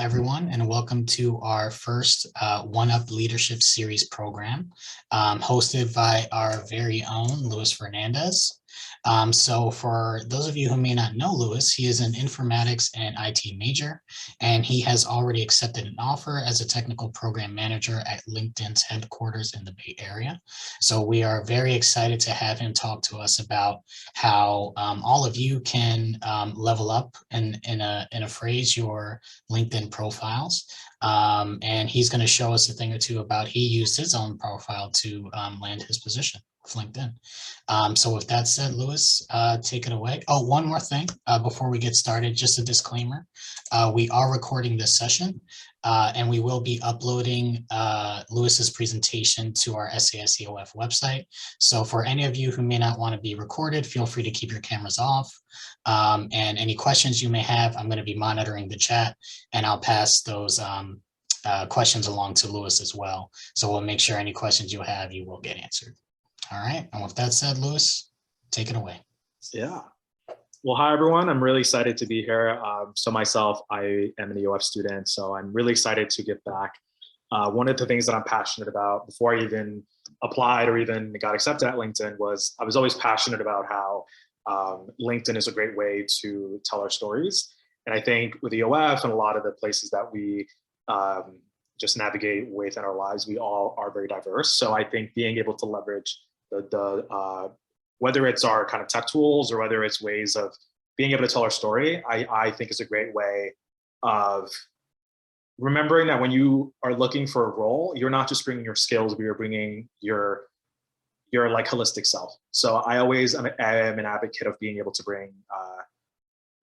everyone, and welcome to our first One Up Leadership Series program, hosted by our very own Luis Fernandez. So for those of you who may not know Luis, he is an informatics and IT major, and he has already accepted an offer as a technical program manager at LinkedIn's headquarters in the Bay Area. So we are very excited to have him talk to us about how all of you can level up in a phrase your LinkedIn profiles. And he's going to show us a thing or two about he used his own profile to land his position with LinkedIn. So with that said, Luis, take it away. Oh, one more thing before we get started, just a disclaimer. We are recording this session and we will be uploading Luis's presentation to our SASEOF website. So for any of you who may not want to be recorded, feel free to keep your cameras off. And any questions you may have, I'm going to be monitoring the chat and I'll pass those questions along to Luis as well. So we'll make sure any questions you have, you will get answered. All right. And with that said, Luis, take it away. Yeah. Well, hi, everyone. I'm really excited to be here. So myself, I am an EOF student, so I'm really excited to give back. One of the things that I'm passionate about before I even applied or even got accepted at LinkedIn was I was always passionate about how LinkedIn is a great way to tell our stories. And I think with EOF and a lot of the places that we just navigate within our lives, we all are very diverse. So I think being able to leverage whether it's our kind of tech tools or whether it's ways of being able to tell our story, I think is a great way of remembering that when you are looking for a role, you're not just bringing your skills, but you're bringing your like holistic self. So I always am an advocate of being able to bring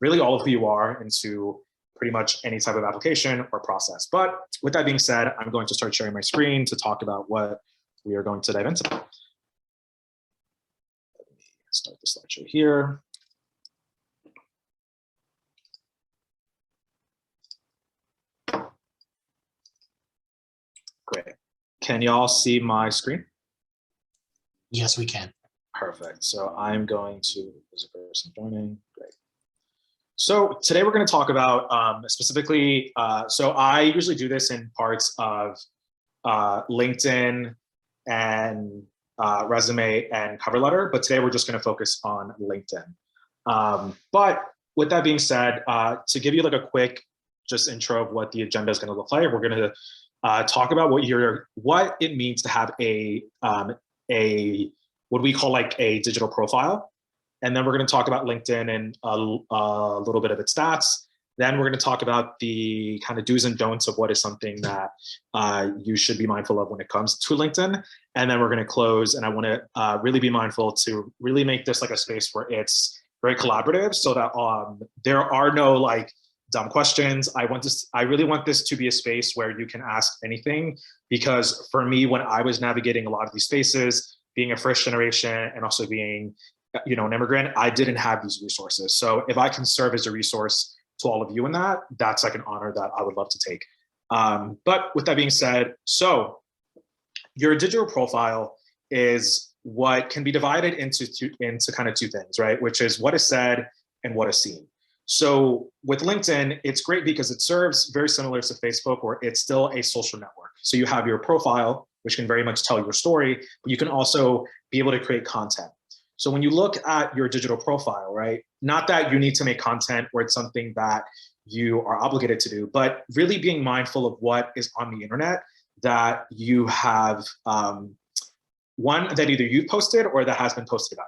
really all of who you are into pretty much any type of application or process. But with that being said, I'm going to start sharing my screen to talk about what we are going to dive into. Start the slideshow here. Great. Can y'all see my screen? Yes, we can. Perfect. So I'm going to, there's a person joining. Great. So today we're going to talk about specifically, so I usually do this in parts of LinkedIn and resume and cover letter, but today we're just going to focus on LinkedIn. But with that being said, to give you like a quick just intro of what the agenda is going to look like, we're going to talk about what it means to have a what we call like a digital profile, and then we're going to talk about LinkedIn and a little bit of its stats. Then we're going to talk about the kind of do's and don'ts of what is something that you should be mindful of when it comes to LinkedIn. And then we're going to close, and I want to really be mindful to really make this like a space where it's very collaborative so that there are no like dumb questions. I really want this to be a space where you can ask anything, because for me, when I was navigating a lot of these spaces, being a first generation and also being, an immigrant, I didn't have these resources. So if I can serve as a resource to all of you in that, that's like an honor that I would love to take. But with that being said, so your digital profile is what can be divided into kind of two things, right? Which is what is said and what is seen. So with LinkedIn, it's great because it serves very similar to Facebook, where it's still a social network. So you have your profile, which can very much tell your story, but you can also be able to create content. So when you look at your digital profile, right, not that you need to make content or it's something that you are obligated to do, but really being mindful of what is on the internet that you have, one, that either you've posted or that has been posted about.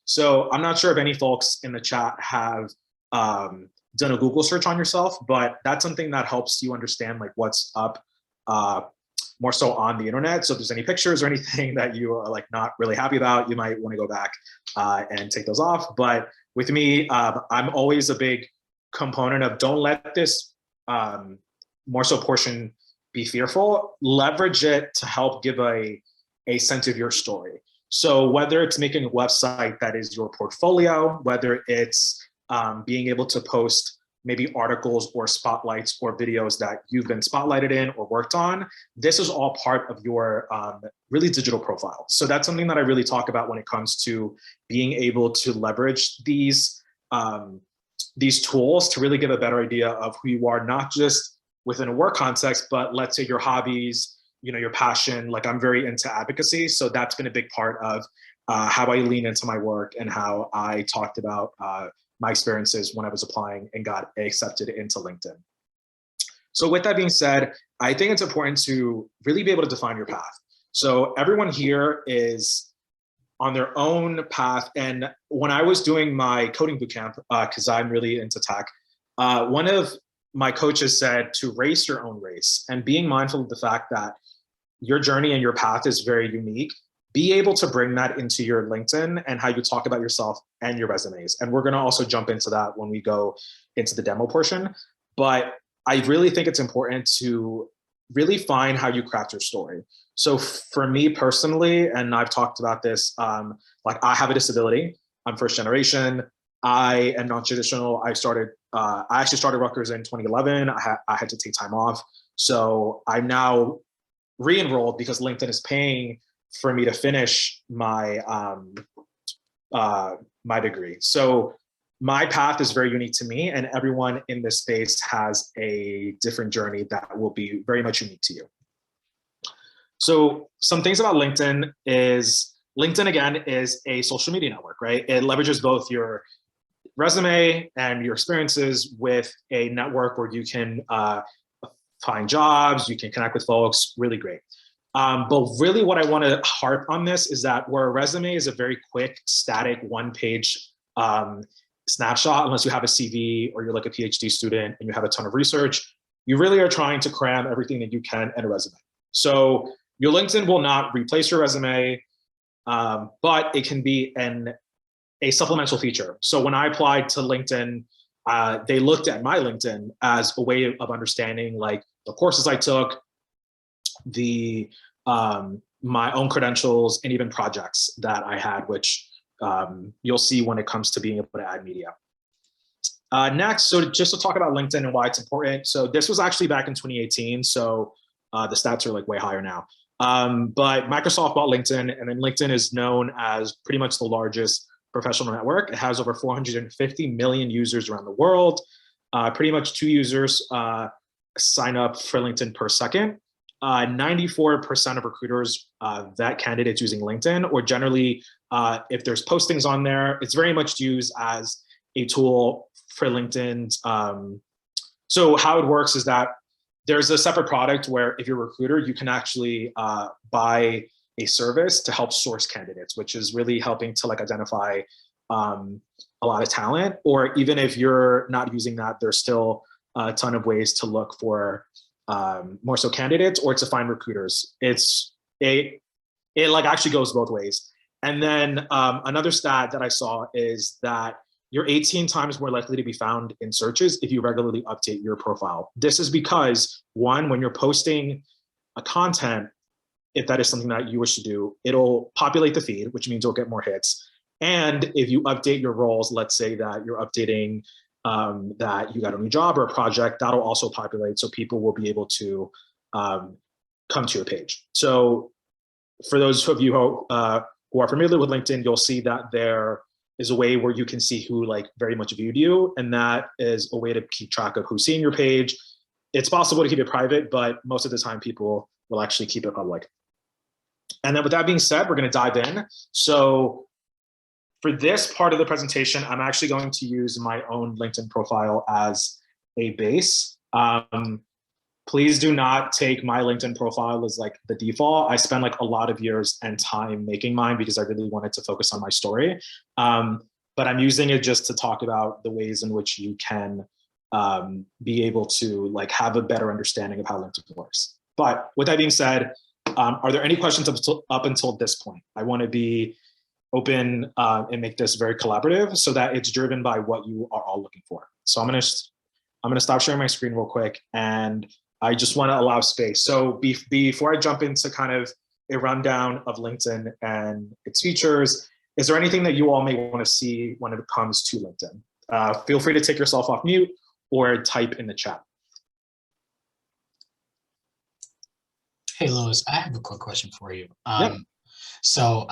So I'm not sure if any folks in the chat have done a Google search on yourself, but that's something that helps you understand like what's up more so on the internet. So if there's any pictures or anything that you are like not really happy about, you might want to go back and take those off. But with me, I'm always a big component of don't let this more so portion be fearful. Leverage it to help give a sense of your story. So whether it's making a website that is your portfolio, whether it's being able to post maybe articles or spotlights or videos that you've been spotlighted in or worked on, this is all part of your really digital profile. So that's something that I really talk about when it comes to being able to leverage these tools to really give a better idea of who you are, not just within a work context, but let's say your hobbies, your passion, like I'm very into advocacy. So that's been a big part of how I lean into my work and how I talked about my experiences when I was applying and got accepted into LinkedIn. So with that being said, I think it's important to really be able to define your path. So everyone here is on their own path. And when I was doing my coding bootcamp, because I'm really into tech, one of my coaches said to race your own race, and being mindful of the fact that your journey and your path is very unique. Be able to bring that into your LinkedIn and how you talk about yourself and your resumes. And we're going to also jump into that when we go into the demo portion. But I really think it's important to really find how you craft your story. So for me personally, and I've talked about this, like I have a disability. I'm first generation. I am non-traditional. I actually started Rutgers in 2011. I had to take time off. So I'm now re-enrolled because LinkedIn is paying for me to finish my my degree. So my path is very unique to me, and everyone in this space has a different journey that will be very much unique to you. So some things about LinkedIn is, LinkedIn again is a social media network, right? It leverages both your resume and your experiences with a network where you can find jobs, you can connect with folks, really great. But really what I want to harp on this is that where a resume is a very quick, static, one-page snapshot, unless you have a CV or you're like a PhD student and you have a ton of research, you really are trying to cram everything that you can in a resume. So your LinkedIn will not replace your resume, but it can be a supplemental feature. So when I applied to LinkedIn, they looked at my LinkedIn as a way of understanding like the courses I took, my own credentials, and even projects that I had, which you'll see when it comes to being able to add media. Next, so just to talk about LinkedIn and why it's important. So this was actually back in 2018. So the stats are like way higher now. But Microsoft bought LinkedIn, and then LinkedIn is known as pretty much the largest professional network. It has over 450 million users around the world. Pretty much 2 users sign up for LinkedIn per second. 94% of recruiters vet candidates using LinkedIn, or generally, if there's postings on there, it's very much used as a tool for LinkedIn's. So how it works is that there's a separate product where if you're a recruiter, you can actually buy a service to help source candidates, which is really helping to like identify a lot of talent. Or even if you're not using that, there's still a ton of ways to look for more so candidates or to find recruiters. It like actually goes both ways. And then another stat that I saw is that you're 18 times more likely to be found in searches if you regularly update your profile. This is because, one, when you're posting a content, if that is something that you wish to do, it'll populate the feed, which means you'll get more hits. And if you update your roles, let's say that you're updating that you got a new job or a project, that'll also populate, so people will be able to come to your page. So for those of you who are familiar with LinkedIn, you'll see that there is a way where you can see who like very much viewed you, and that is a way to keep track of who's seeing your page. It's possible to keep it private, but most of the time people will actually keep it public. And then with that being said, we're going to dive in. So for this part of the presentation, I'm actually going to use my own LinkedIn profile as a base. Please do not take my LinkedIn profile as like the default. I spent like a lot of years and time making mine because I really wanted to focus on my story. But I'm using it just to talk about the ways in which you can be able to like have a better understanding of how LinkedIn works. But with that being said, are there any questions up until this point? I want to be open and make this very collaborative so that it's driven by what you are all looking for. So I'm gonna stop sharing my screen real quick, and I just want to allow space. So before I jump into kind of a rundown of LinkedIn and its features, is there anything that you all may want to see when it comes to LinkedIn? Feel free to take yourself off mute or type in the chat. Hey, Lois, I have a quick question for you. Yep. So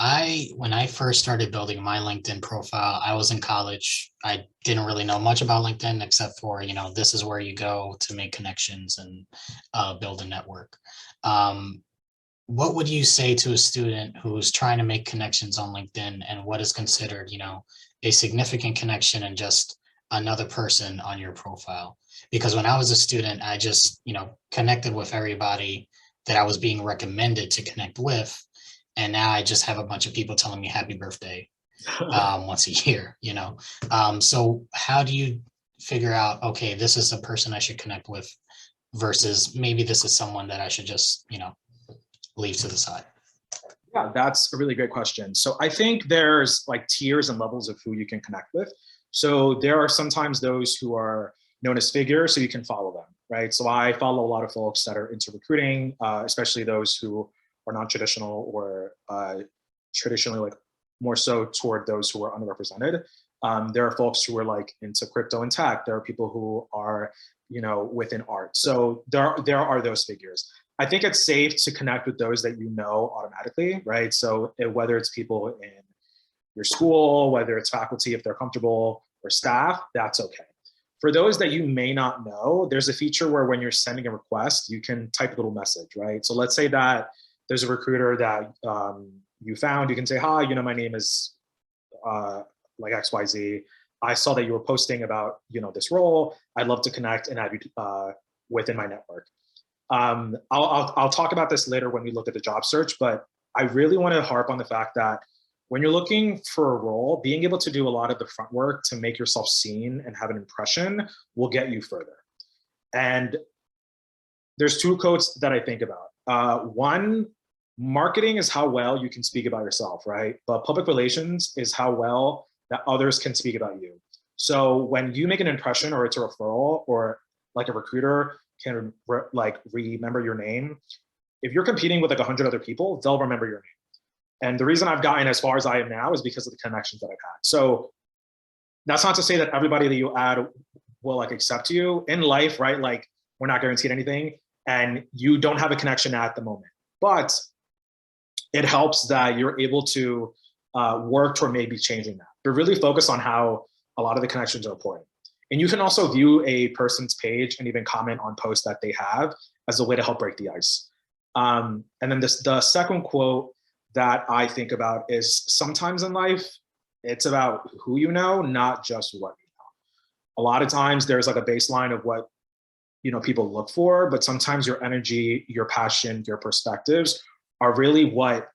when I first started building my LinkedIn profile, I was in college. I didn't really know much about LinkedIn except for, this is where you go to make connections and build a network. Um, what would you say to a student who's trying to make connections on LinkedIn, and what is considered, a significant connection and just another person on your profile? Because when I was a student, I just, connected with everybody that I was being recommended to connect with. And now I just have a bunch of people telling me happy birthday once a year, So how do you figure out, okay, this is a person I should connect with versus maybe this is someone that I should just, leave to the side? Yeah, that's a really great question. So I think there's like tiers and levels of who you can connect with. So there are sometimes those who are known as figures, so you can follow them, right? So I follow a lot of folks that are into recruiting, especially those who are non-traditional or traditionally like more so toward those who are underrepresented. There are folks who are like into crypto and tech. There are people who are, within art. So there are those figures. I think it's safe to connect with those that you know automatically, right? So whether it's people in your school, whether it's faculty, if they're comfortable, or staff, that's okay. For those that you may not know, there's a feature where when you're sending a request, you can type a little message, right? So let's say that there's a recruiter that you found, you can say, hi, my name is like XYZ. I saw that you were posting about, this role. I'd love to connect and add you within my network. I'll talk about this later when we look at the job search, but I really want to harp on the fact that when you're looking for a role, being able to do a lot of the front work to make yourself seen and have an impression will get you further. And there's two quotes that I think about. One, marketing is how well you can speak about yourself, right? But public relations is how well that others can speak about you. So when you make an impression or it's a referral or like a recruiter can remember your name, if you're competing with like 100 other people, they'll remember your name. And the reason I've gotten as far as I am now is because of the connections that I've had. So that's not to say that everybody that you add will like accept you in life, right? Like we're not guaranteed anything and you don't have a connection at the moment, but it helps that you're able to work toward maybe changing that, but really focus on how a lot of the connections are important. And you can also view a person's page and even comment on posts that they have as a way to help break the ice. And then the second quote that I think about is sometimes in life, it's about who you know, not just what you know. A lot of times there's like a baseline of what people look for, but sometimes your energy, your passion, your perspectives are really what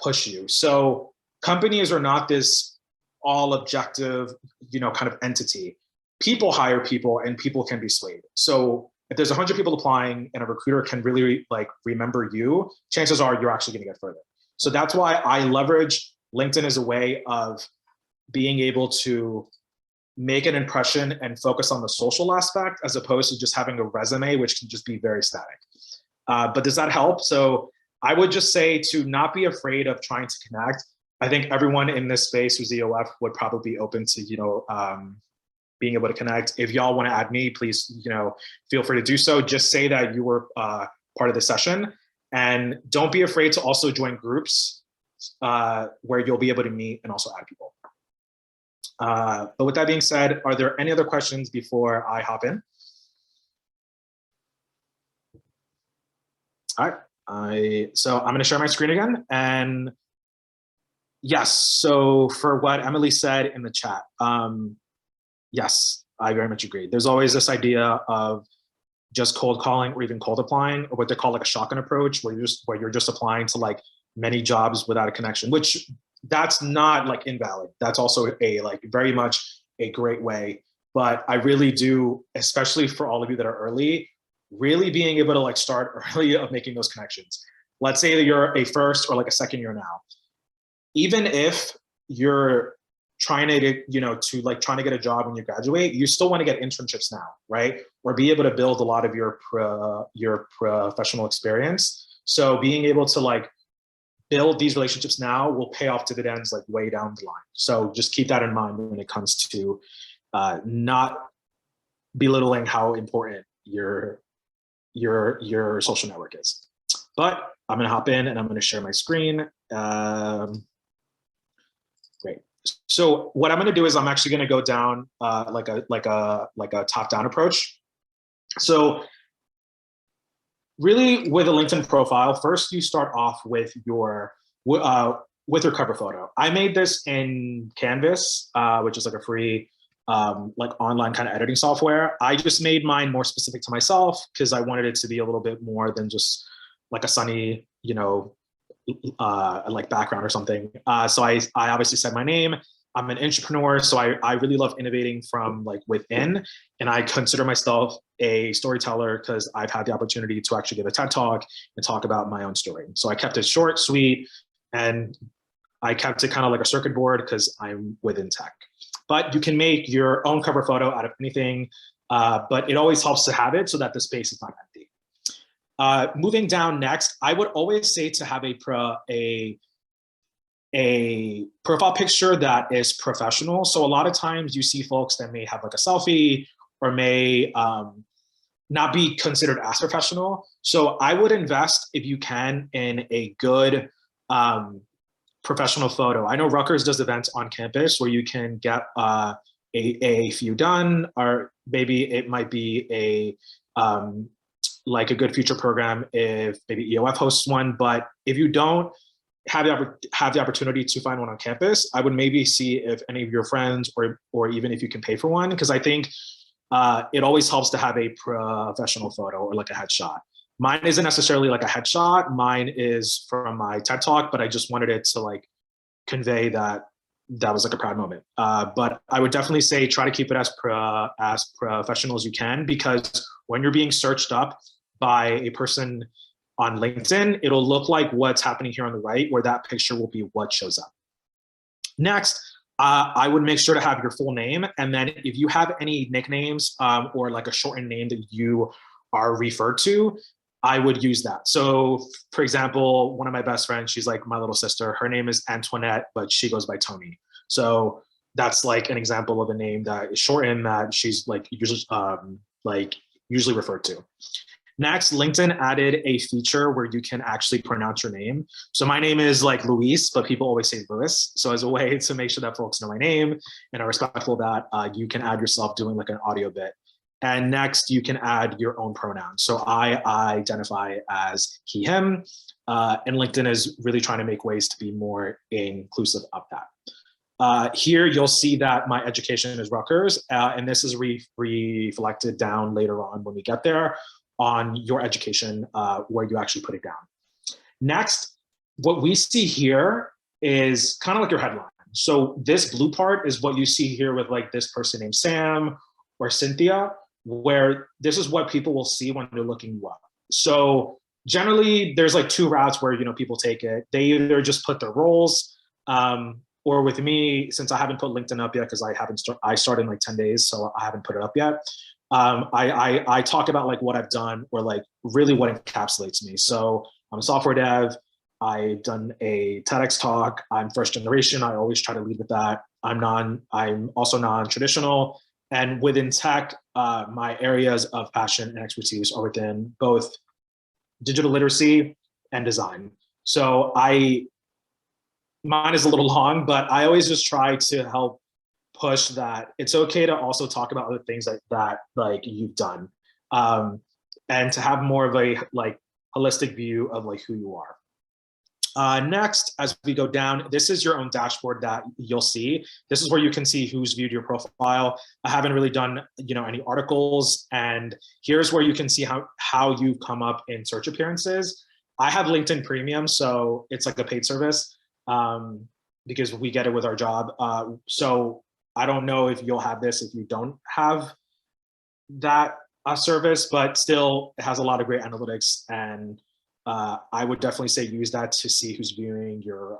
push you. So companies are not this all objective, kind of entity. People hire people and people can be swayed. So if there's 100 people applying and a recruiter can really like remember you, chances are you're actually going to get further. So that's why I leverage LinkedIn as a way of being able to make an impression and focus on the social aspect as opposed to just having a resume, which can just be very static. But does that help? So I would just say to not be afraid of trying to connect. I think everyone in this space who's EOF would probably be open to, being able to connect. If y'all want to add me, please, feel free to do so. Just say that you were part of the session, and don't be afraid to also join groups where you'll be able to meet and also add people. But with that being said, are there any other questions before I hop in? All right, so I'm going to share my screen again. And yes, so for what Emily said in the chat, yes, I very much agree. There's always this idea of just cold calling or even cold applying, or what they call like a shotgun approach, where you're just applying to like many jobs without a connection, which that's not like invalid. That's also a like very much a great way. But I really do, especially for all of you that are early, really being able to like start early of making those connections. Let's say that you're a first or like a second year now. Even if you're trying to get, trying to get a job when you graduate, you still want to get internships now, right? Or be able to build a lot of your professional experience. So being able to like build these relationships now will pay off dividends like way down the line. So just keep that in mind when it comes to not belittling how important your social network is. But I'm going to hop in and I'm going to share my screen Great. So what I'm going to do is I'm actually going to go down like a top-down approach. So really, with a LinkedIn profile, first you start off with your cover photo. I made this in Canvas, which is like a free like online kind of editing software. I just made mine more specific to myself because I wanted it to be a little bit more than just like a sunny, like background or something. So I obviously said my name. I'm an entrepreneur, so I really love innovating from like within, and I consider myself a storyteller because I've had the opportunity to actually give a TED Talk and talk about my own story. So I kept it short, sweet, and I kept it kind of like a circuit board because I'm within tech. But you can make your own cover photo out of anything, but it always helps to have it so that the space is not empty. Moving down next, I would always say to have a profile picture that is professional. So a lot of times you see folks that may have like a selfie or may not be considered as professional. So I would invest, if you can, in a good professional photo. I know Rutgers does events on campus where you can get a few done, or maybe it might be like a good future program if maybe EOF hosts one. But if you don't have the opportunity to find one on campus, I would maybe see if any of your friends or even if you can pay for one, because I think it always helps to have a professional photo or like a headshot. Mine isn't necessarily like a headshot. Mine is from my TED Talk, but I just wanted it to like convey that was like a proud moment. But I would definitely say try to keep it as professional as you can, because when you're being searched up by a person on LinkedIn, it'll look like what's happening here on the right, where that picture will be what shows up. Next, I would make sure to have your full name. And then if you have any nicknames or like a shortened name that you are referred to, I would use that. So for example, one of my best friends, she's like my little sister. Her name is Antoinette, but she goes by Tony. So that's like an example of a name that is shortened that she's like usually referred to. Next, LinkedIn added a feature where you can actually pronounce your name. So my name is like Luis, but people always say Louis. So as a way to make sure that folks know my name and are respectful of that, you can add yourself doing like an audio bit. And next, you can add your own pronouns. So I identify as he, him, and LinkedIn is really trying to make ways to be more inclusive of that. Here, you'll see that my education is Rutgers, and this is reflected down later on when we get there on your education where you actually put it down. Next, what we see here is kind of like your headline. So this blue part is what you see here with like this person named Sam or Cynthia, where this is what people will see when they're looking you up. So generally there's like two routes where, people take it. They either just put their roles, or with me, since I haven't put LinkedIn up yet, because I started in like 10 days, so I haven't put it up yet. I talk about like what I've done or like really what encapsulates me. So I'm a software dev. I've done a TEDx talk. I'm first generation. I always try to lead with that. I'm also non-traditional. And within tech, my areas of passion and expertise are within both digital literacy and design. So mine is a little long, but I always just try to help push that it's okay to also talk about other things that like you've done, and to have more of a like holistic view of like who you are. Next, as we go down, this is your own dashboard that you'll see. This is where you can see who's viewed your profile. I haven't really done any articles, and here's where you can see how you've come up in search appearances. I have LinkedIn Premium, so it's like a paid service because we get it with our job. So I don't know if you'll have this if you don't have that service, but still it has a lot of great analytics, and I would definitely say use that to see who's viewing your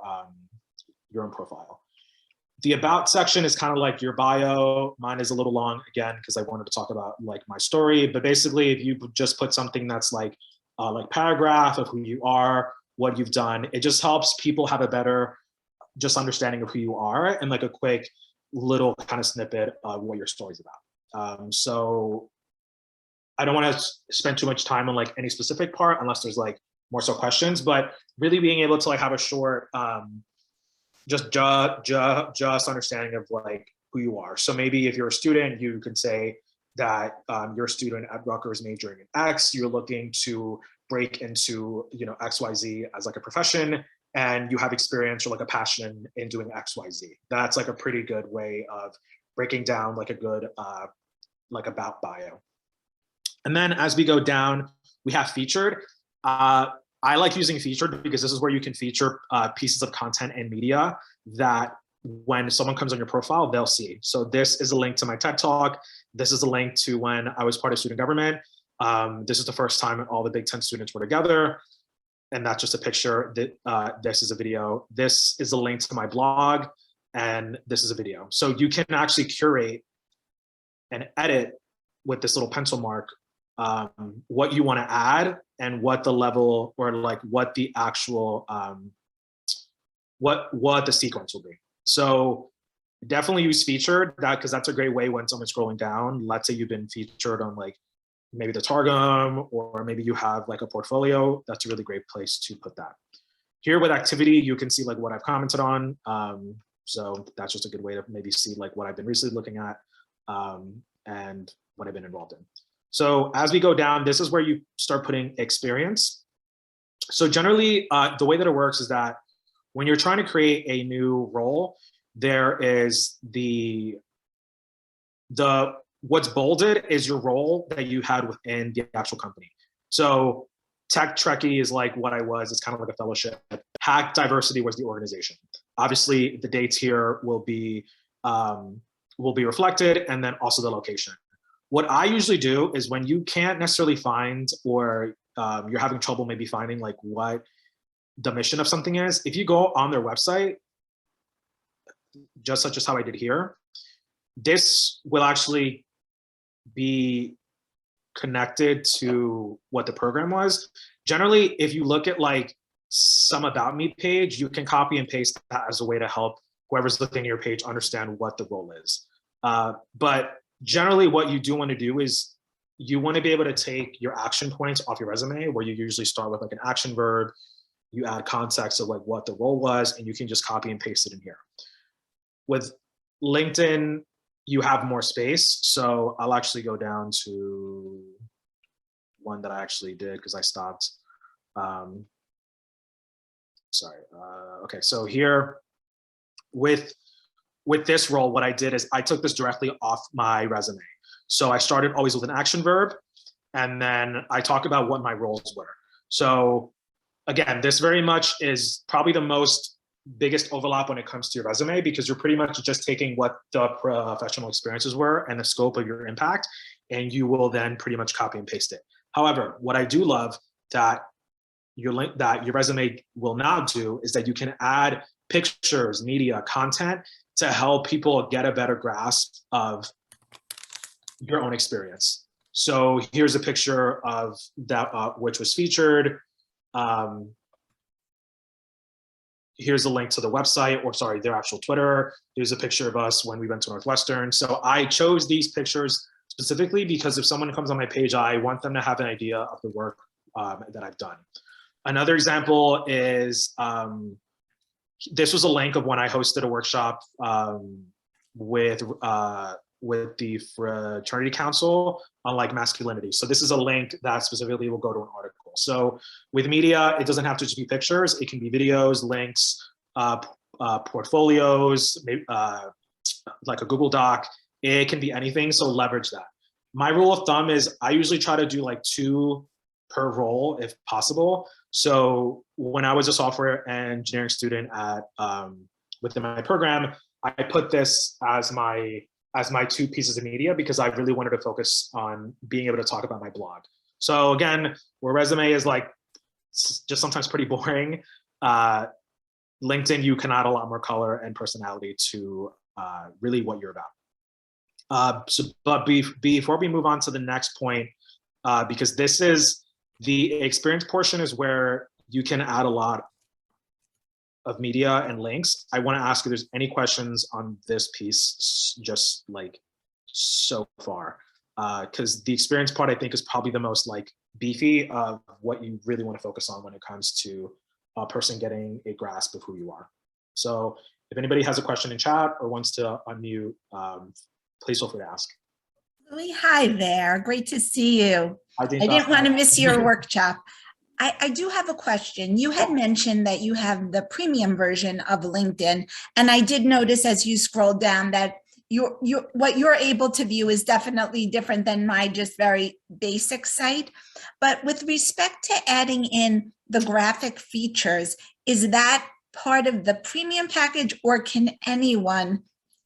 own profile. The about section is kind of like your bio. Mine is a little long again because I wanted to talk about like my story, but basically if you just put something that's like paragraph of who you are, what you've done, it just helps people have a better just understanding of who you are and like a quick little kind of snippet of what your story's about. So I don't want to spend too much time on like any specific part unless there's like more so questions, but really being able to like have a short, just understanding of like who you are. So maybe if you're a student, you could say that you're a student at Rutgers majoring in X, you're looking to break into, you know, XYZ as like a profession, and you have experience or like a passion in doing XYZ. That's like a pretty good way of breaking down like a good like about bio. And then as we go down, we have featured. I like using featured because this is where you can feature pieces of content and media that when someone comes on your profile, they'll see. So this is a link to my TED Talk. This is a link to when I was part of student government. This is the first time all the Big Ten students were together. And that's just a picture. This is a video. This is a link to my blog. And this is a video. So you can actually curate and edit with this little pencil mark what you want to add and what the level or like what the actual what the sequence will be. So definitely use featured that because that's a great way when someone's scrolling down. Let's say you've been featured on like maybe the Targum or maybe you have like a portfolio. That's a really great place to put that. Here with activity, you can see like what I've commented on. So that's just a good way to maybe see like what I've been recently looking at and what I've been involved in. So as we go down, this is where you start putting experience. So generally, the way that it works is that when you're trying to create a new role, there is what's bolded is your role that you had within the actual company. So Tech Trekkie is like what I was. It's kind of like a fellowship. Hack Diversity was the organization. Obviously, the dates here will be reflected, and then also the location. What I usually do is when you can't necessarily find or you're having trouble maybe finding like what the mission of something is, if you go on their website, just such as how I did here, this will actually be connected to what the program was. Generally, if you look at like some about me page, you can copy and paste that as a way to help whoever's looking at your page understand what the role is. But generally what you do want to do is you want to be able to take your action points off your resume where you usually start with like an action verb, you add context of like what the role was, and you can just copy and paste it in here. With LinkedIn, you have more space. So I'll actually go down to one that I actually did because I stopped. Okay, so here with this role, what I did is I took this directly off my resume. So I started always with an action verb, and then I talk about what my roles were. So again, this very much is probably the biggest overlap when it comes to your resume because you're pretty much just taking what the professional experiences were and the scope of your impact, and you will then pretty much copy and paste it. However, what I do love that your resume will now do is that you can add pictures, media, content to help people get a better grasp of your own experience. So here's a picture of that which was featured. Here's a link to the website, or sorry, their actual Twitter. Here's a picture of us when we went to Northwestern. So I chose these pictures specifically because if someone comes on my page, I want them to have an idea of the work that I've done. Another example is, this was a link of when I hosted a workshop with the Fraternity Council on like masculinity. So this is a link that specifically will go to an article. So with media, it doesn't have to just be pictures. It can be videos, links, portfolios, like a Google Doc. It can be anything, so leverage that. My rule of thumb is I usually try to do like 2 per role if possible. So when I was a software engineering student at within my program, I put this as my 2 pieces of media because I really wanted to focus on being able to talk about my blog. So again, where resume is like just sometimes pretty boring, LinkedIn, you can add a lot more color and personality to really what you're about. But before we move on to the next point, because this is the experience portion is where you can add a lot of media and links. I want to ask if there's any questions on this piece, just like so far, because the experience part I think is probably the most like beefy of what you really want to focus on when it comes to a person getting a grasp of who you are. So if anybody has a question in chat or wants to unmute, please feel free to ask. Louis, hi there. Great to see you. I didn't want to miss your workshop. I do have a question. You had mentioned that you have the premium version of LinkedIn, and I did notice as you scroll down that what you're able to view is definitely different than my just very basic site. But with respect to adding in the graphic features, is that part of the premium package, or can anyone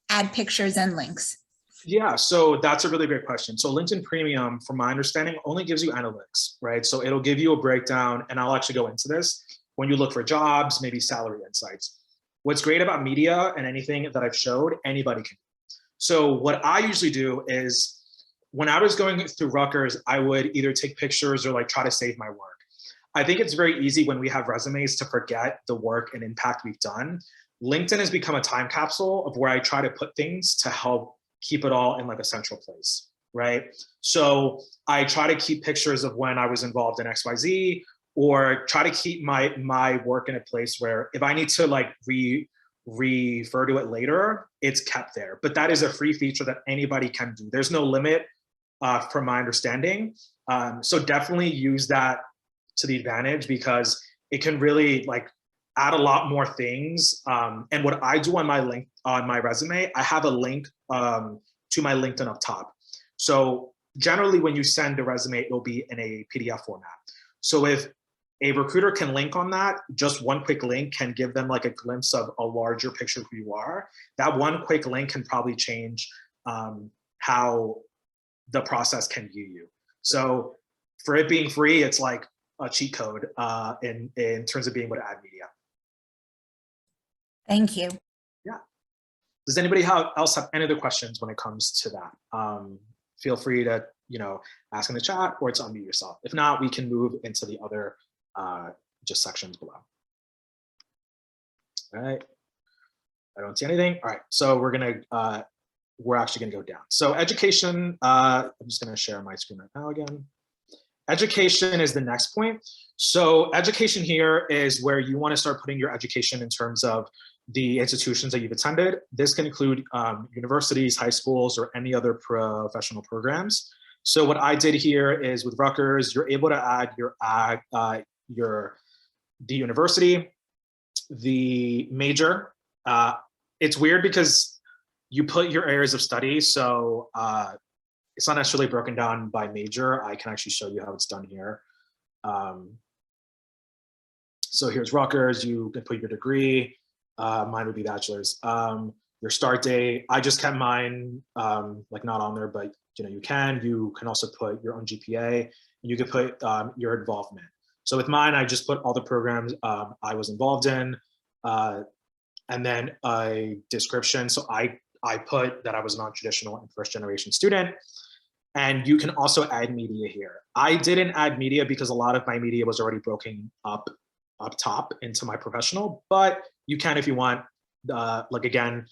add pictures and links? Yeah, so that's a really great question. So LinkedIn Premium, from my understanding, only gives you analytics, right? So it'll give you a breakdown, and I'll actually go into this when you look for jobs, maybe salary insights. What's great about media and anything that I've showed, anybody can do. So what I usually do is when I was going through Rutgers, I would either take pictures or like try to save my work. I think it's very easy when we have resumes to forget the work and impact we've done. LinkedIn has become a time capsule of where I try to put things to help keep it all in like a central place, right? So I try to keep pictures of when I was involved in XYZ, or try to keep my work in a place where if I need to like refer to it later, it's kept there. But that is a free feature that anybody can do. There's no limit from my understanding. So definitely use that to the advantage, because it can really like add a lot more things. And what I do on my resume, I have a link to my LinkedIn up top. So generally when you send a resume, it'll be in a PDF format. So if a recruiter can link on that, just one quick link can give them like a glimpse of a larger picture of who you are. That one quick link can probably change how the process can view you. So for it being free, it's like a cheat code in terms of being able to add media. Thank you. Yeah. Does anybody else have any other questions when it comes to that? Feel free to, ask in the chat or to unmute yourself. If not, we can move into the other just sections below. All right. I don't see anything. All right. So we're actually gonna go down. So education, I'm just gonna share my screen right now again. Education is the next point. So education here is where you want to start putting your education in terms of the institutions that you've attended. This can include universities, high schools, or any other professional programs. So what I did here is with Rutgers, you're able to add the university, the major. It's weird because you put your areas of study. So it's not necessarily broken down by major. I can actually show you how it's done here. So here's Rutgers, you can put your degree. Mine would be bachelor's. Your start date, I just kept mine like not on there, but you can. You can also put your own GPA, and you can put your involvement. So with mine, I just put all the programs I was involved in, and then a description. So I put that I was a non-traditional and first-generation student. And you can also add media here. I didn't add media because a lot of my media was already broken up top into my professional, but you can if you want. Like again,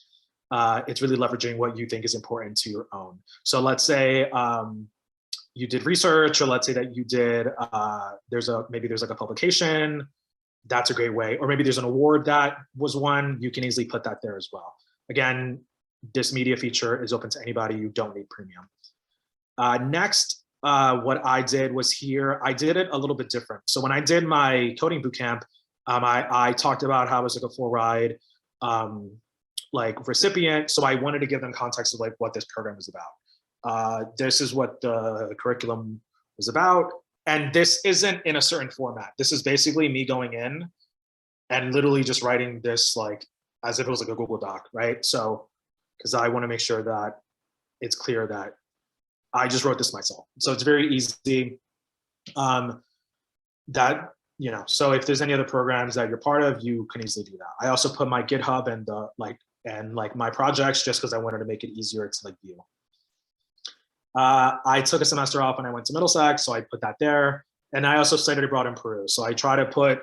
it's really leveraging what you think is important to your own. So let's say you did research, or let's say that you did, maybe there's like a publication. That's a great way. Or maybe there's an award that was won. You can easily put that there as well. Again, this media feature is open to anybody. You don't need premium. Next, what I did was here, I did it a little bit different. So when I did my coding bootcamp, I talked about how I was like a full ride like recipient. So I wanted to give them context of like what this program is about. This is what the curriculum was about. And this isn't in a certain format. This is basically me going in and literally just writing this like as if it was like a Google Doc, right? So, because I want to make sure that it's clear that I just wrote this myself. So it's very easy. So if there's any other programs that you're part of, you can easily do that. I also put my GitHub and my projects just because I wanted to make it easier to like view. I took a semester off when I went to Middlesex, so I put that there. And I also studied abroad in Peru. So I try to put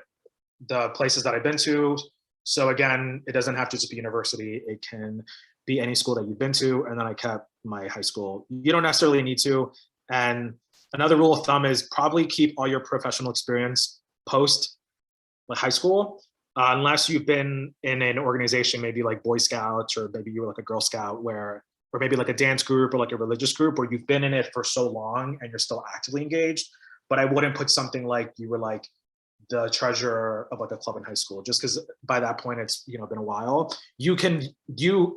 the places that I've been to. So again, it doesn't have to just be university. It can be any school that you've been to. And then I kept my high school. You don't necessarily need to. And Another rule of thumb is probably keep all your professional experience post like high school, unless you've been in an organization, maybe like Boy Scouts, or maybe you were like a Girl Scout, or maybe like a dance group or like a religious group, where you've been in it for so long and you're still actively engaged. But I wouldn't put something like you were like the treasurer of like a club in high school, just because by that point it's, you know, been a while. You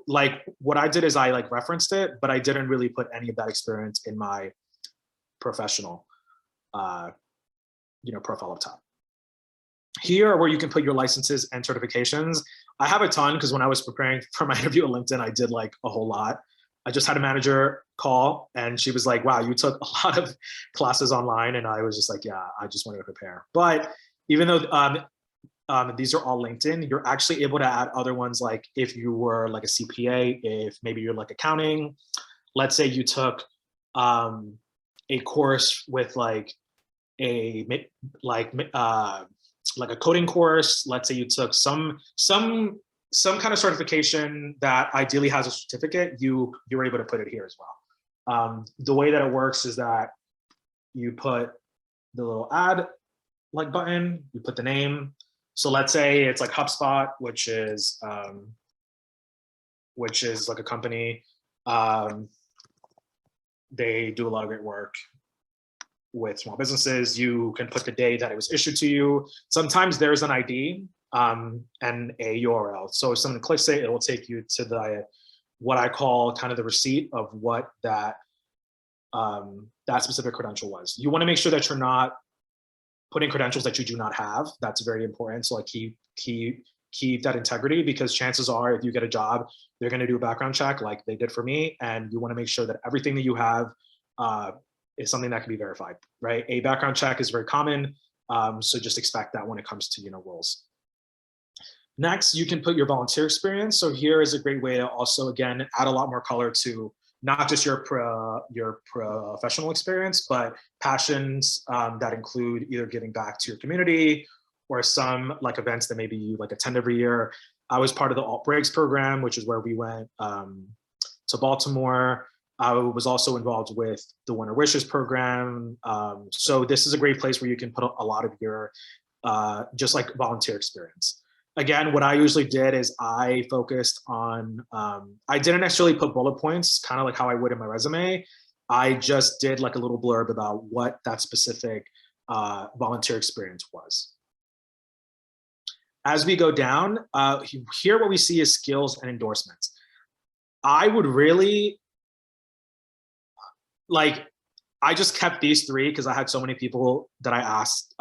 like, what I did is I like referenced it, but I didn't really put any of that experience in my professional you know, profile up top. Here, where you can put your licenses and certifications, I have a ton, because when I was preparing for my interview at LinkedIn, I did like a whole lot. I just had a manager call and she was like, wow, you took a lot of classes online. And I was just like, yeah, I just wanted to prepare. But even though these are all LinkedIn, you're actually able to add other ones. Like if you were like a CPA, if maybe you're like accounting, let's say you took a course with like a coding course. Let's say you took some kind of certification that ideally has a certificate, you're able to put it here as well. The way that it works is that you put the little add like button, you put the name. So let's say it's like HubSpot, which is like a company. They do a lot of great work with small businesses. You can put the day that it was issued to you. Sometimes there's an ID and a URL. So if someone clicks it, it will take you to the what I call kind of the receipt of what that that specific credential was. You want to make sure that you're not putting credentials that you do not have. That's very important. So like keep that integrity, because chances are if you get a job, they're going to do a background check like they did for me, and you want to make sure that everything that you have is something that can be verified, right? A background check is very common, so just expect that when it comes to, you know, roles. Next, you can put your volunteer experience. So here is a great way to also, again, add a lot more color to not just your professional experience, but passions that include either giving back to your community or some like events that maybe you like attend every year. I was part of the Alt Breaks program, which is where we went to Baltimore. I was also involved with the Winter Wishes program. So this is a great place where you can put a lot of your just like volunteer experience. Again, what I usually did is I focused on, I didn't necessarily put bullet points, kind of like how I would in my resume. I just did like a little blurb about what that specific volunteer experience was. As we go down, here what we see is skills and endorsements. I would really, like, I just kept these three because I had so many people that I asked,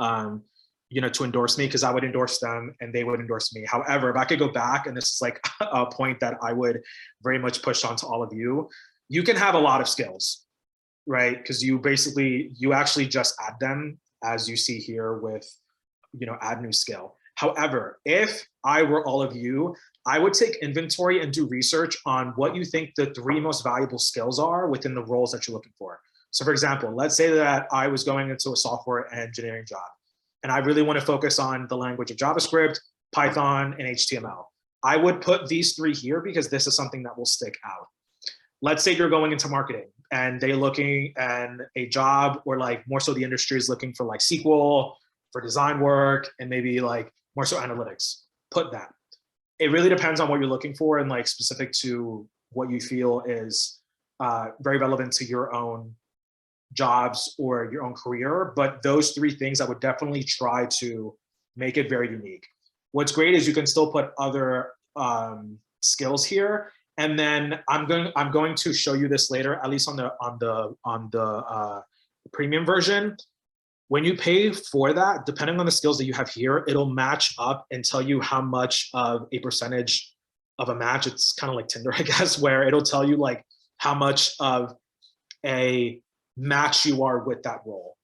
you know, to endorse me, because I would endorse them and they would endorse me. However, if I could go back, and this is like a point that I would very much push on to all of you, you can have a lot of skills, right? Because you actually just add them, as you see here with, you know, add new skill. However, if I were all of you, I would take inventory and do research on what you think the 3 most valuable skills are within the roles that you're looking for. So for example, let's say that I was going into a software engineering job, and I really want to focus on the language of JavaScript, Python, and HTML. I would put these 3 here because this is something that will stick out. Let's say you're going into marketing and they're looking at a job where like more so the industry is looking for like SQL, for design work, and maybe like more so analytics. Put that. It really depends on what you're looking for and like specific to what you feel is very relevant to your own jobs or your own career. But those 3 things I would definitely try to make it very unique. What's great is you can still put other skills here. And then I'm going to show you this later, at least on the premium version. When you pay for that, depending on the skills that you have here, it'll match up and tell you how much of a percentage of a match. It's kind of like Tinder, I guess, where it'll tell you like how much of a match you are with that role.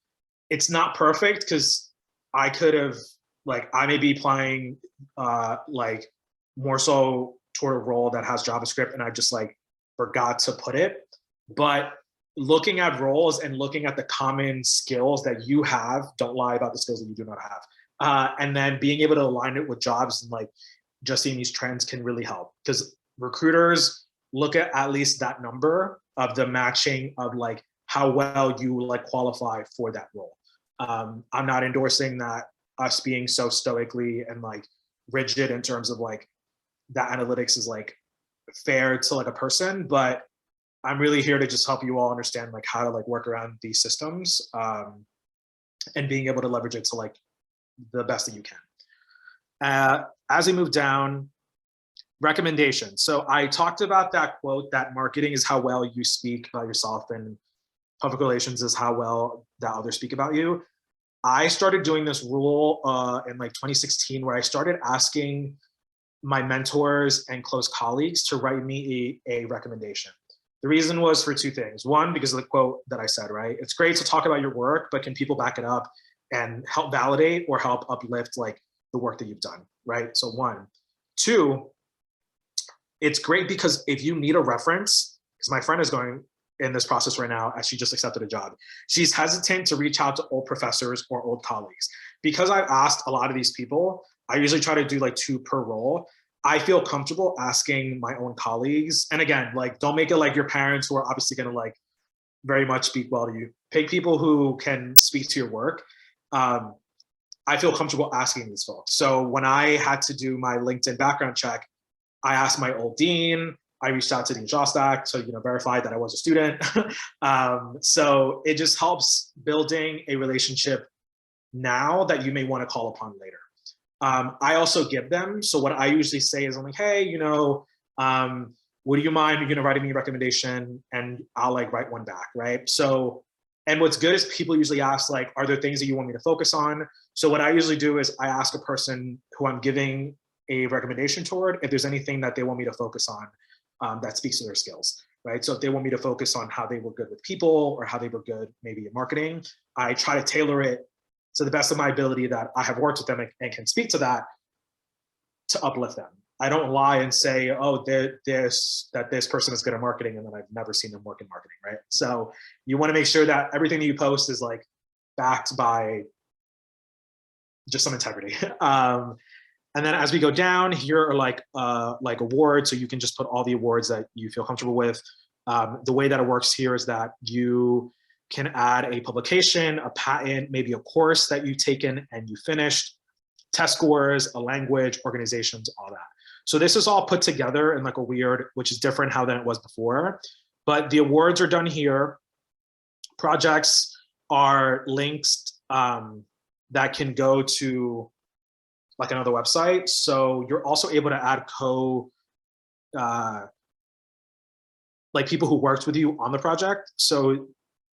It's not perfect because I could have, like, I may be applying like more so toward a role that has JavaScript and I just like forgot to put it. But looking at roles and looking at the common skills that you have, don't lie about the skills that you do not have. And then being able to align it with jobs and like just seeing these trends can really help, because recruiters look at least that number of the matching of like how well you like qualify for that role. I'm not endorsing that us being so stoically and like rigid in terms of like that analytics is like fair to like a person, but I'm really here to just help you all understand like how to like work around these systems, and being able to leverage it to like the best that you can. As we move down, recommendations. So I talked about that quote that marketing is how well you speak about yourself and public relations is how well that others speak about you. I started doing this rule in like 2016 where I started asking my mentors and close colleagues to write me a recommendation. The reason was for two things. One, because of the quote that I said, right? It's great to talk about your work, but can people back it up and help validate or help uplift like the work that you've done, right? So one. Two, it's great because if you need a reference, because my friend is going in this process right now as she just accepted a job, she's hesitant to reach out to old professors or old colleagues. Because I've asked a lot of these people, I usually try to do like 2 per role. I feel comfortable asking my own colleagues. And again, like, don't make it like your parents who are obviously going to like very much speak well to you. Pick people who can speak to your work. I feel comfortable asking these folks. So when I had to do my LinkedIn background check, I asked my old dean, I reached out to Dean Shostak to verify that I was a student. So it just helps building a relationship now that you may want to call upon later. I also give them. So what I usually say is I'm like, hey, would you mind writing me a recommendation, and I'll like write one back, right? So, and what's good is people usually ask like, are there things that you want me to focus on? So what I usually do is I ask a person who I'm giving a recommendation toward if there's anything that they want me to focus on that speaks to their skills, right? So if they want me to focus on how they were good with people or how they were good maybe in marketing, I try to tailor it to the best of my ability that I have worked with them and can speak to that to uplift them. I don't lie and say, oh, this person is good at marketing, and then I've never seen them work in marketing, right? So you want to make sure that everything that you post is like backed by just some integrity. And then as we go down, here are like awards. So you can just put all the awards that you feel comfortable with. The way that it works here is that you can add a publication, a patent, maybe a course that you've taken and you finished, test scores, a language, organizations, all that. So this is all put together in like a weird, which is different how than it was before. But the awards are done here. Projects are links that can go to like another website. So you're also able to add like people who worked with you on the project. So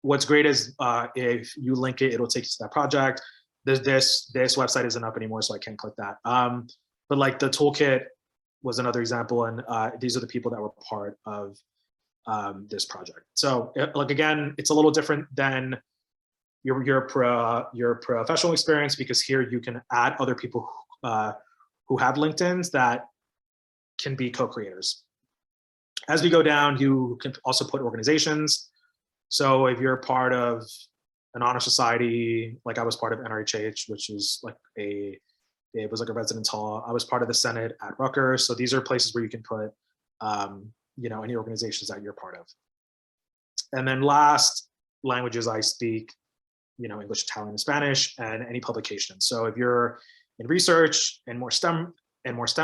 what's great is if you link it, it'll take you to that project. This website isn't up anymore, so I can't click that. But like the toolkit was another example, and these are the people that were part of this project. So like again, it's a little different than your professional experience, because here you can add other people who have LinkedIn's that can be co-creators. As we go down, you can also put organizations. So if you're part of an honor society, like I was part of NRHH, which is like it was like a residence hall. I was part of the Senate at Rutgers. So these are places where you can put, any organizations that you're part of. And then last, languages I speak, English, Italian, and Spanish, and any publication. So if you're in research and more STEM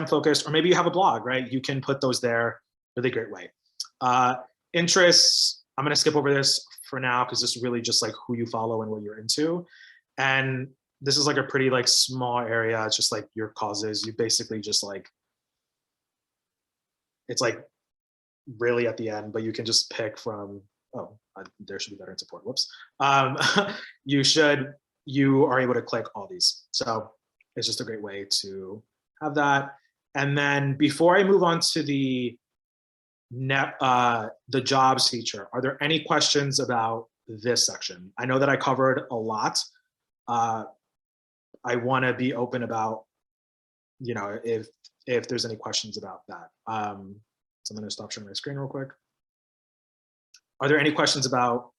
focused, or maybe you have a blog, right? You can put those there. Really great way. Interests, I'm going to skip over this for now because this is really just like who you follow and what you're into. And this is like a pretty like small area. It's just like your causes. You basically just like, it's like really at the end, but you can just pick from, there should be veteran support. Whoops. You are able to click all these. So it's just a great way to have that. And then before I move on to the jobs feature, are there any questions about this section? I know that I covered a lot. I want to be open about, if there's any questions about that. So I'm going to stop sharing my screen real quick. Are there any questions about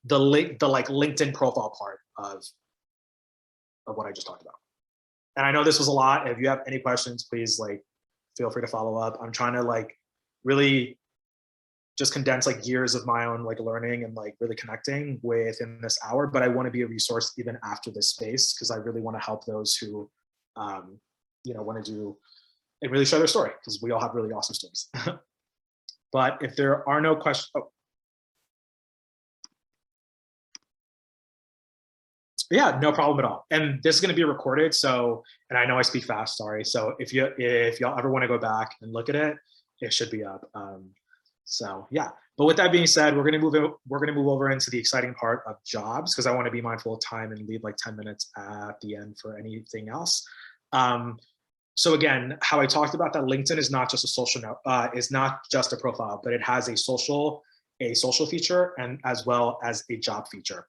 the LinkedIn profile part of what I just talked about? And I know this was a lot. If you have any questions, please feel free to follow up. I'm trying to really just condense like years of my own like learning and like really connecting within this hour, but I want to be a resource even after this space because I really want to help those who, want to do and really share their story because we all have really awesome stories. But if there are no questions, yeah, no problem at all. And this is going to be recorded. So, and I know I speak fast, sorry. So if y'all ever want to go back and look at it, it should be up. So yeah, but with that being said, we're going to move over into the exciting part of jobs because I want to be mindful of time and leave like 10 minutes at the end for anything else. So again, how I talked about that LinkedIn is not just a social is not just a profile, but it has a social feature and as well as a job feature.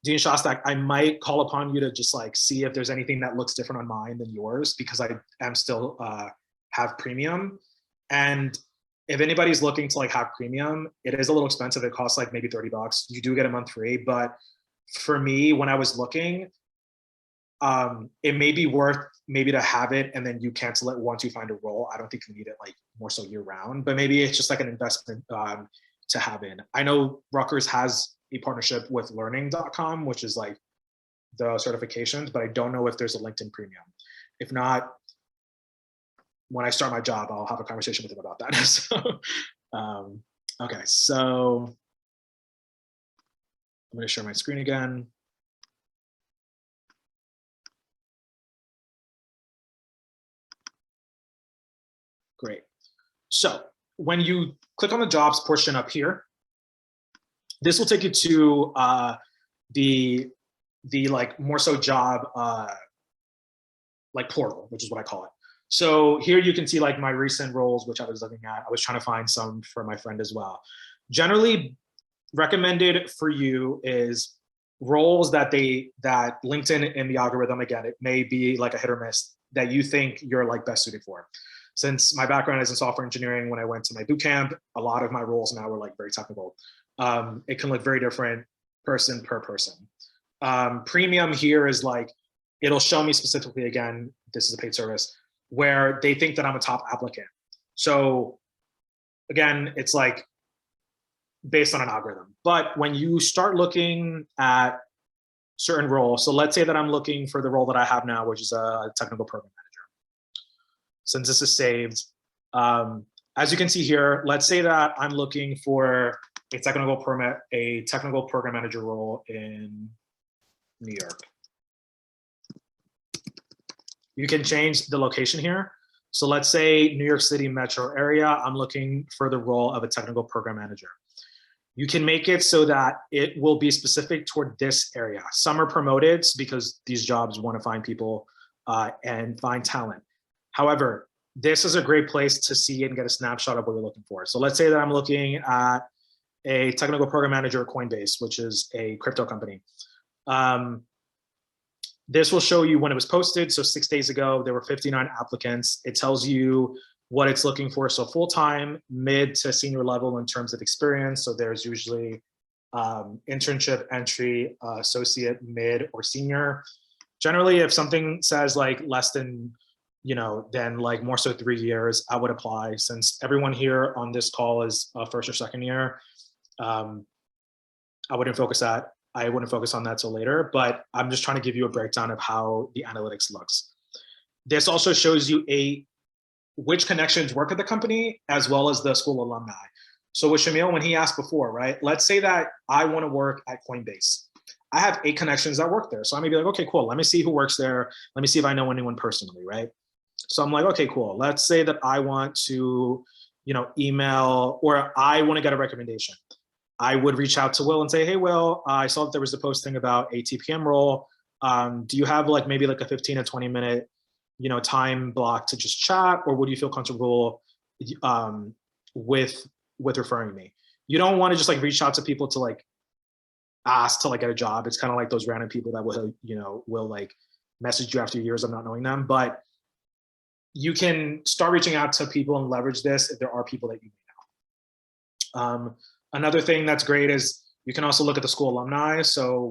Dean Shostak, I might call upon you to just like see if there's anything that looks different on mine than yours because I am still have premium. And if anybody's looking to like have premium, it is a little expensive. It costs like maybe $30. You do get a month free, but for me, when I was looking, it may be worth maybe to have it and then you cancel it once you find a role. I don't think you need it like more so year round, but maybe it's just like an investment to have in. I know Rutgers has a partnership with learning.com, which is like the certifications, but I don't know if there's a LinkedIn premium. If not, when I start my job, I'll have a conversation with them about that. So, okay, so I'm gonna share my screen again. Great. So when you click on the jobs portion up here, this will take you to the like more so job like portal, which is what I call it. So here you can see like my recent roles, which I was looking at. I was trying to find some for my friend as well. Generally recommended for you is roles that LinkedIn in the algorithm, again, it may be like a hit or miss that you think you're like best suited for. Since my background is in software engineering, when I went to my boot camp, a lot of my roles now were like very technical. It can look very different person per person. Premium here is like, it'll show me specifically, again, this is a paid service, where they think that I'm a top applicant. So again, it's like based on an algorithm. But when you start looking at certain roles, so let's say that I'm looking for the role that I have now, which is a technical program manager. Since this is saved, as you can see here, let's say that I'm looking for a technical program manager role in New York. You can change the location here. So let's say New York City metro area, I'm looking for the role of a technical program manager. You can make it so that it will be specific toward this area. Some are promoted because these jobs want to find people and find talent. However, this is a great place to see and get a snapshot of what you're looking for. So let's say that I'm looking at a technical program manager at Coinbase, which is a crypto company. This will show you when it was posted. So 6 days ago, there were 59 applicants. It tells you what it's looking for. So full-time, mid to senior level in terms of experience. So there's usually internship, entry, associate, mid, or senior. Generally, if something says like less than, then like more so 3 years, I would apply. Since everyone here on this call is first or second year, I wouldn't focus on that till later, but I'm just trying to give you a breakdown of how the analytics looks. This also shows you which connections work at the company as well as the school alumni. So with Shamil, when he asked before, right, let's say that I want to work at Coinbase. I have 8 connections that work there. So I may be like, okay, cool. Let me see who works there. Let me see if I know anyone personally, right? So I'm like, okay, cool. Let's say that I want to, email, or I want to get a recommendation. I would reach out to Will and say, hey, Will, I saw that there was a posting about a TPM role. Do you have like maybe like a 15 to 20 minute, time block to just chat, or would you feel comfortable with referring me? You don't want to just like reach out to people to like ask to like get a job. It's kind of like those random people that will like message you after years of not knowing them. But you can start reaching out to people and leverage this if there are people that you may know. Another thing that's great is you can also look at the school alumni. So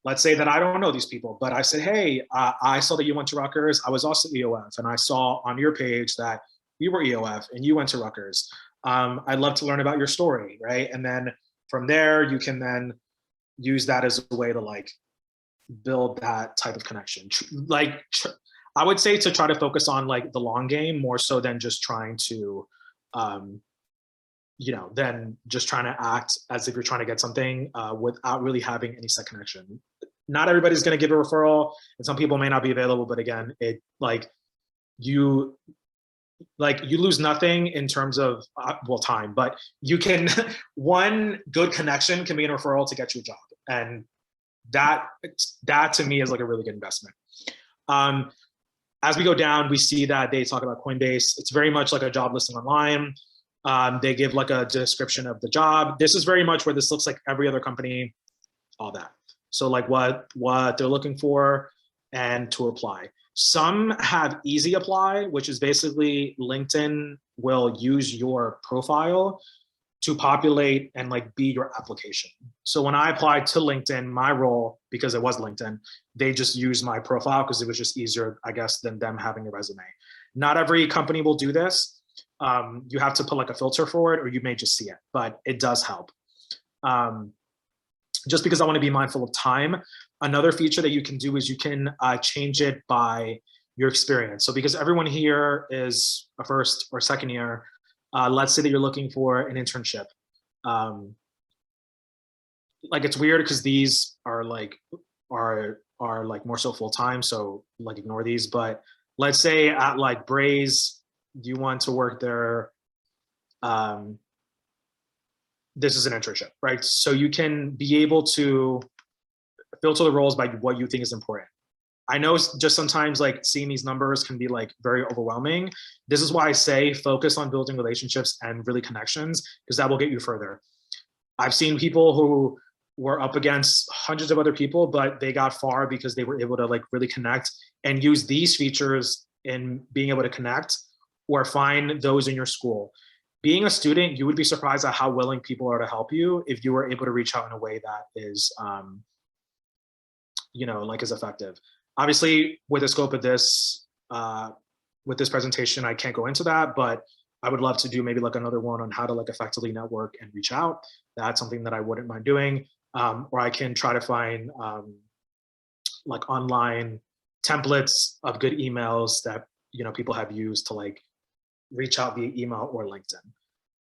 let's say that I don't know these people, but I said, hey, I saw that you went to Rutgers. I was also EOF, and I saw on your page that you were EOF and you went to Rutgers. I'd love to learn about your story, right? And then from there, you can then use that as a way to like build that type of connection. I would say to try to focus on like the long game more so than just trying to, then just trying to act as if you're trying to get something without really having any set connection. Not everybody's going to give a referral, and some people may not be available. But again, you lose nothing in terms of time, but you can one good connection can be a referral to get you a job, and that to me is like a really good investment. As we go down, we see that they talk about Coinbase. It's very much like a job listing online. They give like a description of the job. This is very much where this looks like every other company, all that. So like what they're looking for and to apply. Some have easy apply, which is basically LinkedIn will use your profile to populate and like be your application. So when I applied to LinkedIn, my role, because it was LinkedIn, they just used my profile because it was just easier, I guess, than them having a resume. Not every company will do this. You have to put like a filter for it, or you may just see it, but it does help. Just because I want to be mindful of time. Another feature that you can do is you can change it by your experience. So because everyone here is a first or second year, let's say that you're looking for an internship. Like it's weird because these are like more so full time. So like ignore these. But let's say at like Braze, you want to work there. This is an internship, right? So you can be able to filter the roles by what you think is important. I know just sometimes like seeing these numbers can be like very overwhelming. This is why I say focus on building relationships and really connections, because that will get you further. I've seen people who were up against hundreds of other people, but they got far because they were able to like really connect and use these features in being able to connect or find those in your school. Being a student, you would be surprised at how willing people are to help you if you were able to reach out in a way that is, is effective. Obviously, with the scope of this, with this presentation, I can't go into that, but I would love to do maybe like another one on how to like effectively network and reach out. That's something that I wouldn't mind doing. Or I can try to find like online templates of good emails that people have used to like reach out via email or LinkedIn.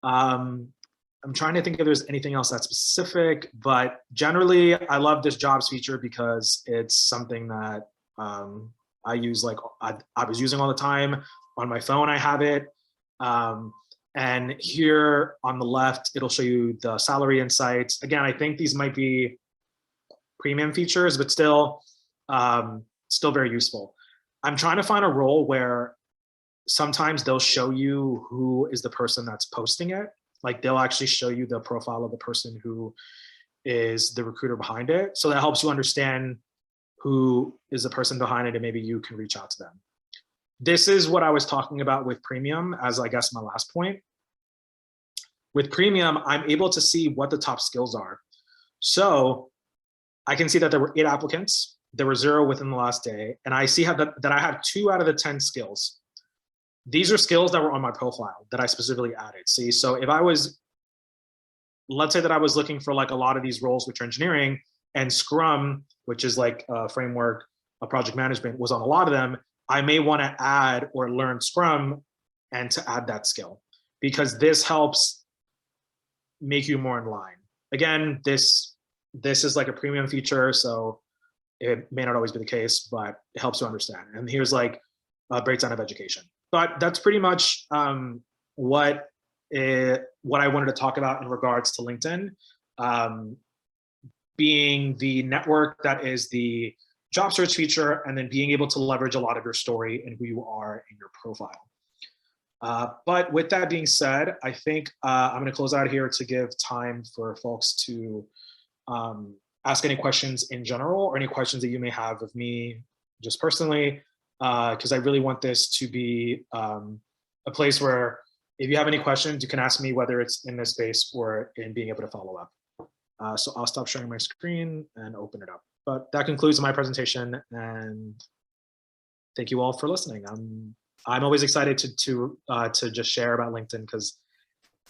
I'm trying to think if there's anything else that's specific, but generally I love this jobs feature because it's something that I use, like I was using all the time. On my phone, I have it. And here on the left, it'll show you the salary insights. Again, I think these might be premium features, but still very useful. I'm trying to find a role where sometimes they'll show you who is the person that's posting it. Like they'll actually show you the profile of the person who is the recruiter behind it. So that helps you understand who is the person behind it, and maybe you can reach out to them. This is what I was talking about with premium as I guess my last point. With premium, I'm able to see what the top skills are. So I can see that there were 8 applicants. There were 0 within the last day. And I see that I have 2 out of the 10 skills. These are skills that were on my profile that I specifically added. See, so if I was, let's say that I was looking for like a lot of these roles, which are engineering, and Scrum, which is like a framework, a project management, was on a lot of them, I may want to add or learn Scrum and to add that skill, because this helps make you more in line. Again, this is like a premium feature, so it may not always be the case, but it helps you understand. And here's like a breakdown of education. But that's pretty much what I wanted to talk about in regards to LinkedIn, being the network that is the job search feature, and then being able to leverage a lot of your story and who you are in your profile. But with that being said, I think I'm going to close out here to give time for folks to ask any questions in general, or any questions that you may have of me just personally, because I really want this to be a place where if you have any questions, you can ask me, whether it's in this space or in being able to follow up. So I'll stop sharing my screen and open it up. But that concludes my presentation, and thank you all for listening. I'm always excited to just share about LinkedIn, because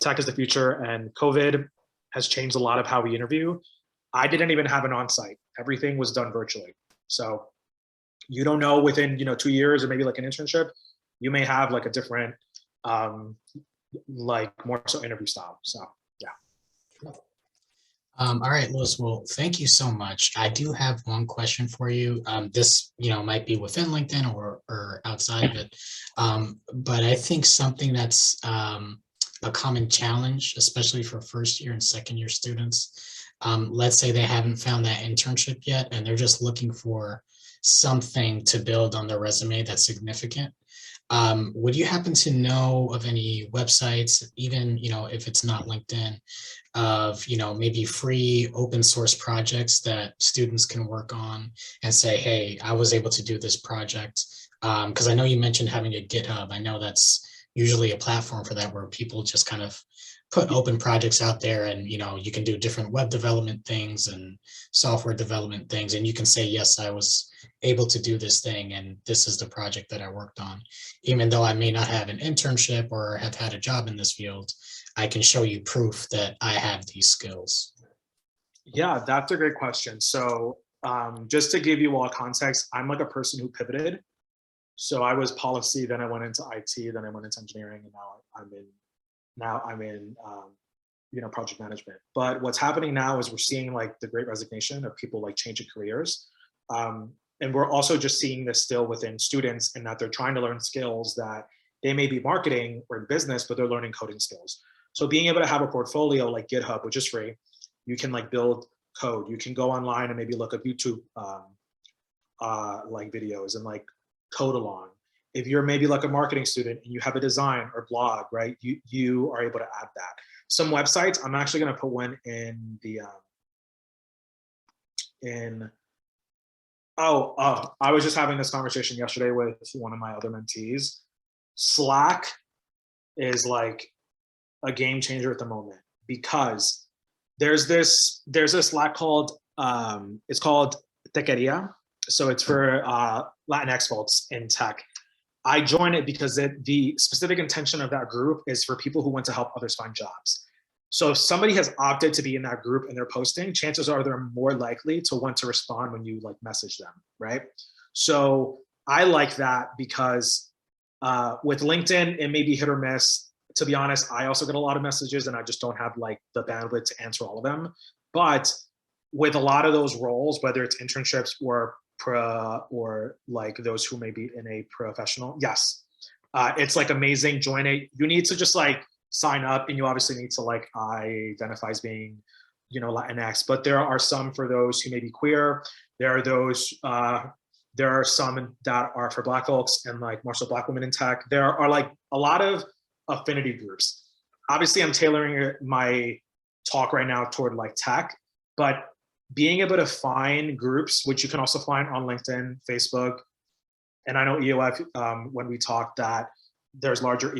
tech is the future, and COVID has changed a lot of how we interview. I didn't even have an on-site. Everything was done virtually. So you don't know within 2 years or maybe like an internship, you may have like a different like more so interview style. So yeah. All right, Louis, well, thank you so much. I do have one question for you. This, might be within LinkedIn or outside of it. But I think something that's a common challenge, especially for first year and second year students, let's say they haven't found that internship yet, and they're just looking for something to build on their resume that's significant. Would you happen to know of any websites, even, if it's not LinkedIn, of, maybe free open source projects that students can work on and say, hey, I was able to do this project? Because I know you mentioned having a GitHub. I know that's usually a platform for that, where people just kind of put open projects out there, and you can do different web development things and software development things, and you can say, yes, I was able to do this thing, and this is the project that I worked on. Even though I may not have an internship or have had a job in this field, I can show you proof that I have these skills. Yeah, that's a great question. So just to give you all context, I'm like a person who pivoted. So I was policy, then I went into IT, then I went into engineering, and now I'm in project management. But what's happening now is we're seeing like the great resignation of people like changing careers. And we're also just seeing this still within students, in that they're trying to learn skills that they may be marketing or in business, but they're learning coding skills. So being able to have a portfolio like GitHub, which is free, you can like build code. You can go online and maybe look up YouTube like videos and like code along. If you're maybe like a marketing student and you have a design or blog, right, you are able to add that. Some websites, I'm actually going to put one in the I was just having this conversation yesterday with one of my other mentees. Slack is like a game changer at the moment, because there's this Slack called it's called Techeria. So it's for Latinx folks in tech. I joined it because the specific intention of that group is for people who want to help others find jobs. So if somebody has opted to be in that group and they're posting, chances are they're more likely to want to respond when you like message them, right? So I like that, because with LinkedIn, it may be hit or miss. To be honest, I also get a lot of messages and I just don't have like the bandwidth to answer all of them. But with a lot of those roles, whether it's internships or like those who may be in a professional, yes, it's like amazing. Join it. You need to just like sign up, and you obviously need to like identify as being, Latinx. But there are some for those who may be queer. There are those. There are some that are for Black folks and like more so Black women in tech. There are like a lot of affinity groups. Obviously, I'm tailoring my talk right now toward like tech, but being able to find groups, which you can also find on LinkedIn, Facebook, and I know EOF, when we talked, that there's larger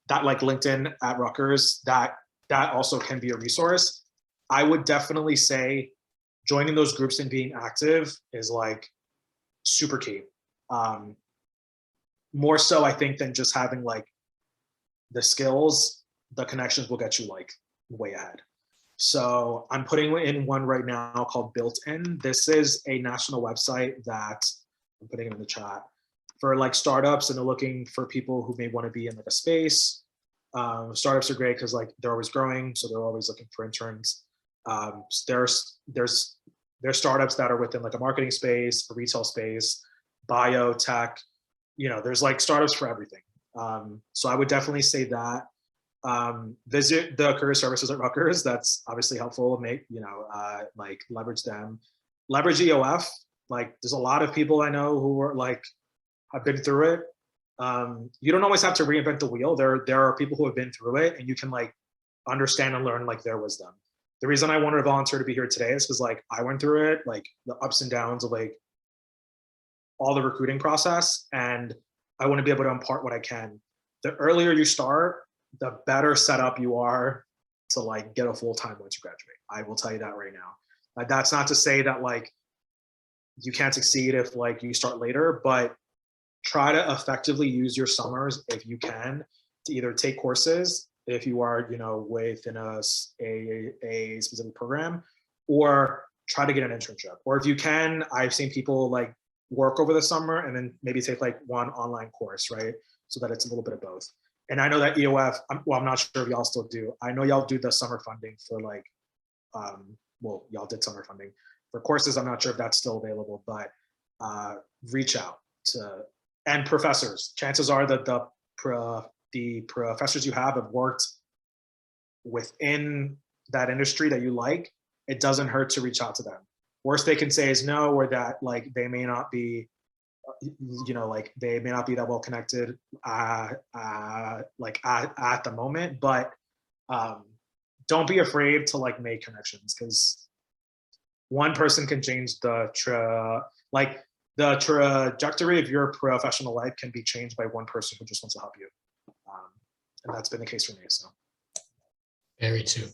that like LinkedIn at Rutgers, that also can be a resource. I would definitely say joining those groups and being active is like super key. More so, I think, than just having like the skills, the connections will get you like way ahead. So I'm putting in one right now called Built In. This is a national website that I'm putting in the chat for like startups, and they're looking for people who may want to be in like a space. Startups are great because like they're always growing, so they're always looking for interns. There's startups that are within like a marketing space, a retail space, biotech. There's like startups for everything. So I would definitely say that. Visit the career services at Rutgers. That's obviously helpful. Like leverage them, leverage EOF. Like there's a lot of people I know who are like, have been through it. You don't always have to reinvent the wheel. There are people who have been through it, and you can like understand and learn like their wisdom. The reason I wanted to volunteer to be here today is because like I went through it, like the ups and downs of like all the recruiting process, and I want to be able to impart what I can. The earlier you start, the better set up you are to like get a full-time once you graduate. I will tell you that right now. That's not to say that like you can't succeed if like you start later, but try to effectively use your summers if you can to either take courses if you are, within a specific program, or try to get an internship. Or if you can, I've seen people like work over the summer and then maybe take like one online course, right? So that it's a little bit of both. And I know that EOF, I'm not sure if y'all still do. I know y'all do the summer funding for like, y'all did summer funding for courses. I'm not sure if that's still available, but reach out to, and professors. Chances are that the professors you have worked within that industry that you like. It doesn't hurt to reach out to them. Worst they can say is no, or that like they may not be, like they may not be that well connected like at the moment, but don't be afraid to like make connections, because one person can change the trajectory of your professional life can be changed by one person who just wants to help you. And that's been the case for me, so. Very true.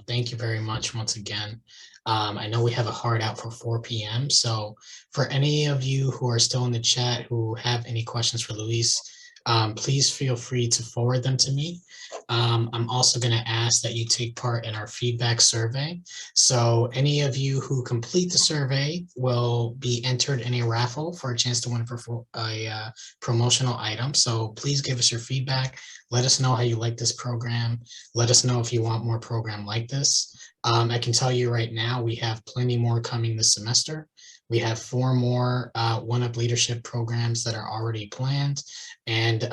Thank you very much once again. I know we have a hard out for 4 p.m. So for any of you who are still in the chat who have any questions for Luis, please feel free to forward them to me. I'm also going to ask that you take part in our feedback survey. So any of you who complete the survey will be entered in a raffle for a chance to win a promotional item. So please give us your feedback. Let us know how you like this program. Let us know if you want more program like this. I can tell you right now, we have plenty more coming this semester. We have 4 more one-up leadership programs that are already planned, and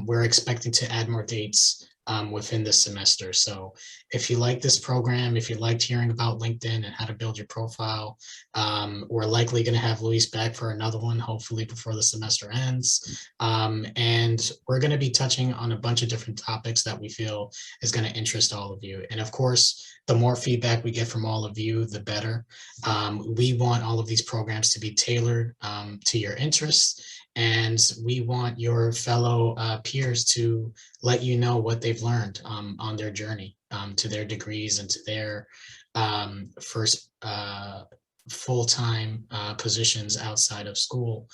we're expecting to add more dates within this semester. So if you like this program, if you liked hearing about LinkedIn and how to build your profile, we're likely going to have Luis back for another one, hopefully before the semester ends. And we're going to be touching on a bunch of different topics that we feel is going to interest all of you. And of course, the more feedback we get from all of you, the better. We want all of these programs to be tailored to your interests. And we want your fellow peers to let you know what they've learned on their journey to their degrees and to their first full-time positions outside of school,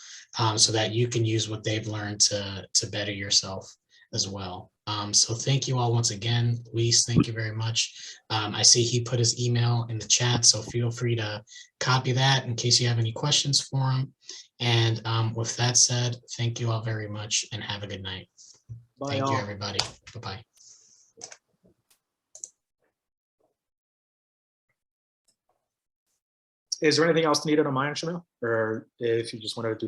so that you can use what they've learned to better yourself as well. So thank you all once again. Luis, thank you very much. I see he put his email in the chat, so feel free to copy that in case you have any questions for him. And with that said, thank you all very much and have a good night. Bye, Thank you, y'all. everybody. Bye-bye. Is there anything else needed on my end, Shamil? Or if you just wanted to do